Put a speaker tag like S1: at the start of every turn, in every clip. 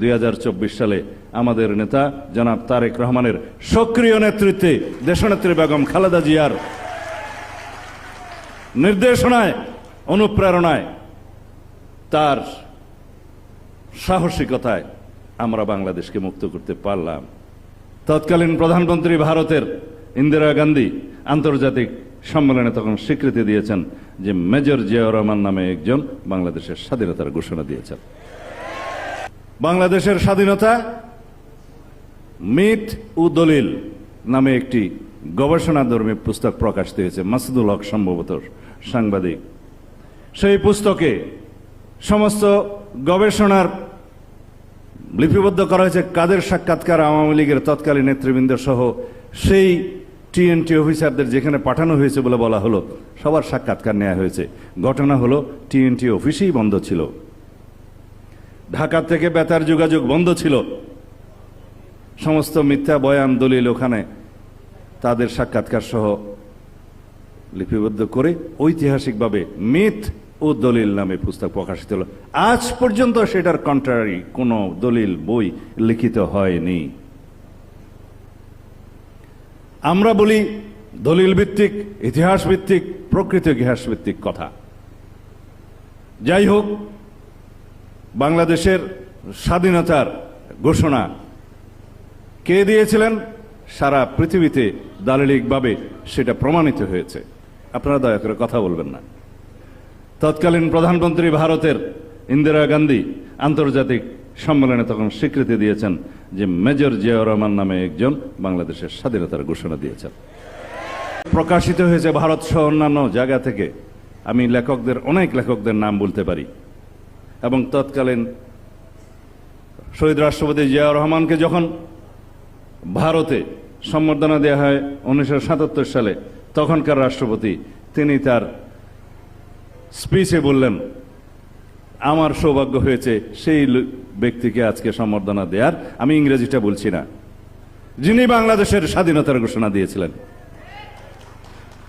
S1: 2024 সালে আমাদের নেতা জনাব তারেক রহমানের সক্রিয় নেতৃত্বে দেশনেত্রী বেগম খালেদা জিয়ার নির্দেশনায়, অনুপ্রেরণায়, তার সাহসিকতায় আমরা বাংলাদেশকে মুক্ত করতে পারলাম। তৎকালীন প্রধানমন্ত্রী ভারতের ইন্দিরা গান্ধী আন্তর্জাতিক সম্মেলনে তখন স্বীকৃতি দিয়েছেন যে মেজর জিয়াউর রহমান নামে একজন বাংলাদেশের স্বাধীনতার ঘোষণা দিয়েছেন। বাংলাদেশের স্বাধীনতা মিথ ও দলিল নামে একটি গবেষণাধর্মী পুস্তক প্রকাশিত হয়েছে, মাসুদুল হক সম্ভবত সাংবাদিক। সেই পুস্তকে সমস্ত গবেষণার লিপিবদ্ধ করা হয়েছে কাদের সাক্ষাৎকার আওয়ামী লীগের তৎকালীন নেতৃবৃন্দ সহ সেই টিএনটি অফিসারদের যেখানে পাঠানো হয়েছে বলে বলা হলো, সবার সাক্ষাৎকার নেওয়া হয়েছে। ঘটনা হলো টিএনটি অফিসেই বন্ধ ছিল, ঢাকা থেকে বেতার যোগাযোগ বন্ধ ছিল। সমস্ত মিথ্যা বয়ান দলিল ওখানে তাদের সাক্ষাৎকার সহ লিপিবদ্ধ করে ঐতিহাসিকভাবে মিথ ও দলিল নামে পুস্তক প্রকাশিত হলো। আজ পর্যন্ত সেটার কন্ট্রারি কোনো দলিল বই লিখিত হয়নি। আমরা বলি দলিল ভিত্তিক, ইতিহাস ভিত্তিক, প্রকৃত ইতিহাস ভিত্তিক কথা। যাই হোক, বাংলাদেশের স্বাধীনতার ঘোষণা কে দিয়েছিলেন সারা পৃথিবীতে দালিলিকভাবে সেটা প্রমাণিত হয়েছে। আপনারা দয়া করে কথা বলবেন না। তৎকালীন প্রধানমন্ত্রী ভারতের ইন্দিরা গান্ধী আন্তর্জাতিক সম্মেলনে তখন স্বীকৃতি দিয়েছেন যে মেজর জিয়াউর রহমান নামে একজন বাংলাদেশের স্বাধীনতার ঘোষণা দিয়েছেন। প্রকাশিত হয়েছে ভারত সহ অন্যান্য জায়গা থেকে। আমি অনেক লেখকদের নাম বলতে পারি। এবং তৎকালীন শহীদ রাষ্ট্রপতি জিয়াউর রহমানকে যখন ভারতে সম্বর্ধনা দেওয়া হয় 1977 সালে, তখনকার রাষ্ট্রপতি তিনি তার স্পিচে বললেন, আমার সৌভাগ্য হয়েছে সেই ব্যক্তিকে আজকে সম্বর্ধনা দেওয়ার। আমি ইংরেজিটা বলছি না, যিনি বাংলাদেশের স্বাধীনতার ঘোষণা দিয়েছিলেন।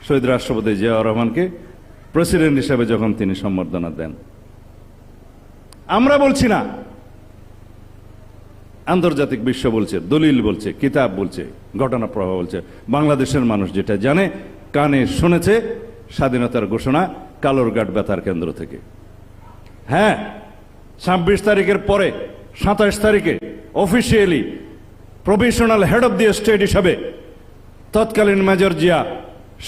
S1: শহীদ রাষ্ট্রপতি জিয়াউর রহমানকে প্রেসিডেন্ট হিসেবে যখন তিনি সম্বর্ধনা দেন, আমরা বলছি না, আন্তর্জাতিক বিশ্ব বলছে, দলিল বলছে, কিতাব বলছে, ঘটনা প্রবাহ বলছে। বাংলাদেশের মানুষ যেটা জানে, কানে শুনেছে, স্বাধীনতার ঘোষণা কালুরঘাট বেতার কেন্দ্র থেকে। হ্যাঁ, 26 তারিখের পরে 27 তারিখে officially provisional head of the state হিসাবে তৎকালীন মেজর জিয়া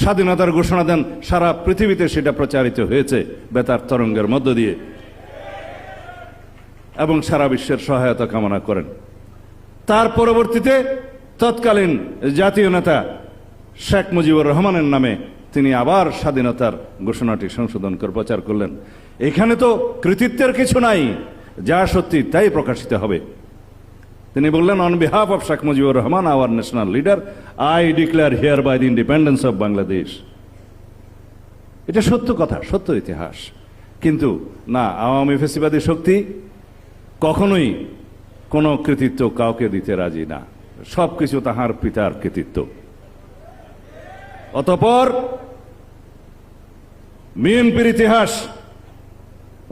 S1: স্বাধীনতার ঘোষণা দেন। সারা পৃথিবীতে সেটা প্রচারিত হয়েছে বেতার তরঙ্গের মধ্য দিয়ে এবং সারা বিশ্বের সহায়তা কামনা করেন। তার পরবর্তীতে তৎকালীন জাতীয় নেতা শেখ মুজিবুর রহমানের নামে তিনি আবার স্বাধীনতার ঘোষণাটি সংশোধন করে প্রচার করলেন। এখানে তো কৃতিত্বের কিছু নাই, যা সত্যি তাই প্রকাশিত হবে। তিনি বললেন, on behalf of Sheikh Mujibur Rahman, our national leader, I declare hereby the independence of Bangladesh. এটা সত্য কথা, সত্য ইতিহাস। কিন্তু না, আওয়ামী ফ্যাসিবাদী শক্তি কখনোই কোনো কৃতিত্ব কাউকে দিতে রাজি না। সবকিছু তাহার পিতার কৃতিত্ব। অতঃপর বিএনপির ইতিহাস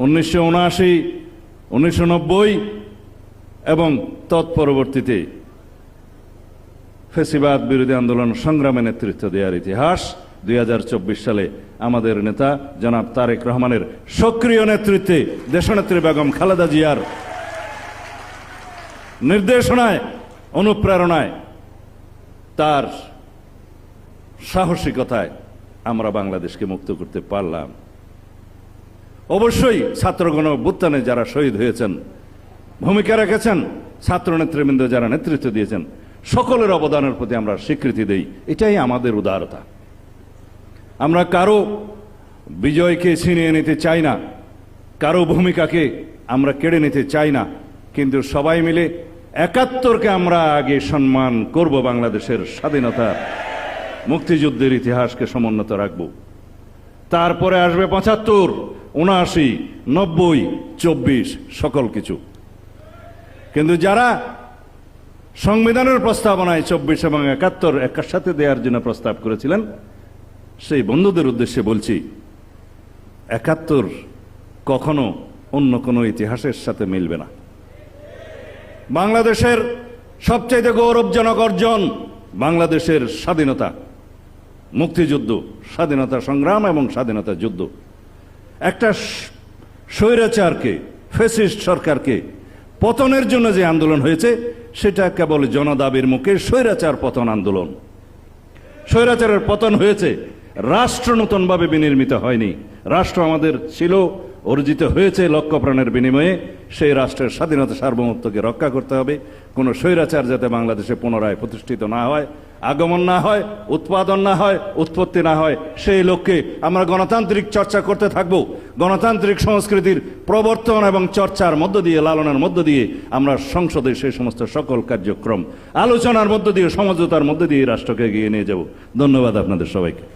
S1: 1979, 1990 এবং তৎপরবর্তীতে ফ্যাসিবাদ বিরোধী আন্দোলন সংগ্রামে নেতৃত্ব দেওয়ার ইতিহাস 2024 সালে আমাদের নেতা জনাব তারেক রহমানের সক্রিয় নেতৃত্বে দেশনেত্রী বেগম খালেদা জিয়ার নির্দেশনায়, অনুপ্রেরণায়, তার সাহসিকতায় আমরা বাংলাদেশকে মুক্ত করতে পারলাম। অবশ্যই ছাত্রগণ অভ্যুত্থানে যারা শহীদ হয়েছেন, ভূমিকা রেখেছেন, ছাত্র নেতৃবৃন্দ যারা নেতৃত্ব দিয়েছেন, সকলের অবদানের প্রতি আমরা স্বীকৃতি দেই। এটাই আমাদের উদারতা। আমরা কারো বিজয়কে ছিনিয়ে নিতে চাই না, কারো ভূমিকাকে আমরা কেড়ে নিতে চাই না, কিন্তু সবাই মিলে 71কে আমরা আগে সম্মান করব, বাংলাদেশের স্বাধীনতা মুক্তিযুদ্ধের ইতিহাসকে সমুন্নত রাখব। তারপরে আসবে 75, 79, 90, 24, সকল কিছু। কিন্তু যারা সংবিধানের প্রস্তাবনায় 24 এবং 71 একসাথে দেওয়ার জন্য প্রস্তাব করেছিলেন, সেই বন্ধুদের উদ্দেশ্যে বলছি, 71 কখনো অন্য কোনো ইতিহাসের সাথে মিলবে না। বাংলাদেশের সবচাইতে গৌরবজনক অর্জন বাংলাদেশের স্বাধীনতা, মুক্তিযুদ্ধ, স্বাধীনতা সংগ্রাম এবং স্বাধীনতা যুদ্ধ। একটা স্বৈরাচারকে, ফ্যাসিস্ট সরকারকে পতনের জন্য যে আন্দোলন হয়েছে সেটা কেবল জনদাবির মুখে স্বৈরাচার পতন আন্দোলন। স্বৈরাচারের পতন হয়েছে, রাষ্ট্র নতুনভাবে বিনির্মিত হয়নি। রাষ্ট্র আমাদের ছিল, অর্জিত হয়েছে লক্ষ প্রাণের বিনিময়ে। সেই রাষ্ট্রের স্বাধীনতা সার্বভৌমত্বকে রক্ষা করতে হবে। কোনো স্বৈরাচার যাতে বাংলাদেশে পুনরায় প্রতিষ্ঠিত না হয়, আগমন না হয়, উৎপাদন না হয়, উৎপত্তি না হয়, সেই লক্ষ্যে আমরা গণতান্ত্রিক চর্চা করতে থাকব। গণতান্ত্রিক সংস্কৃতির প্রবর্তন এবং চর্চার মধ্য দিয়ে, লালনের মধ্য দিয়ে আমরা সংসদে সেই সমস্ত সকল কার্যক্রম আলোচনার মধ্য দিয়ে, সমঝোতার মধ্য দিয়ে রাষ্ট্রকে এগিয়ে নিয়ে যাব। ধন্যবাদ আপনাদের সবাইকে।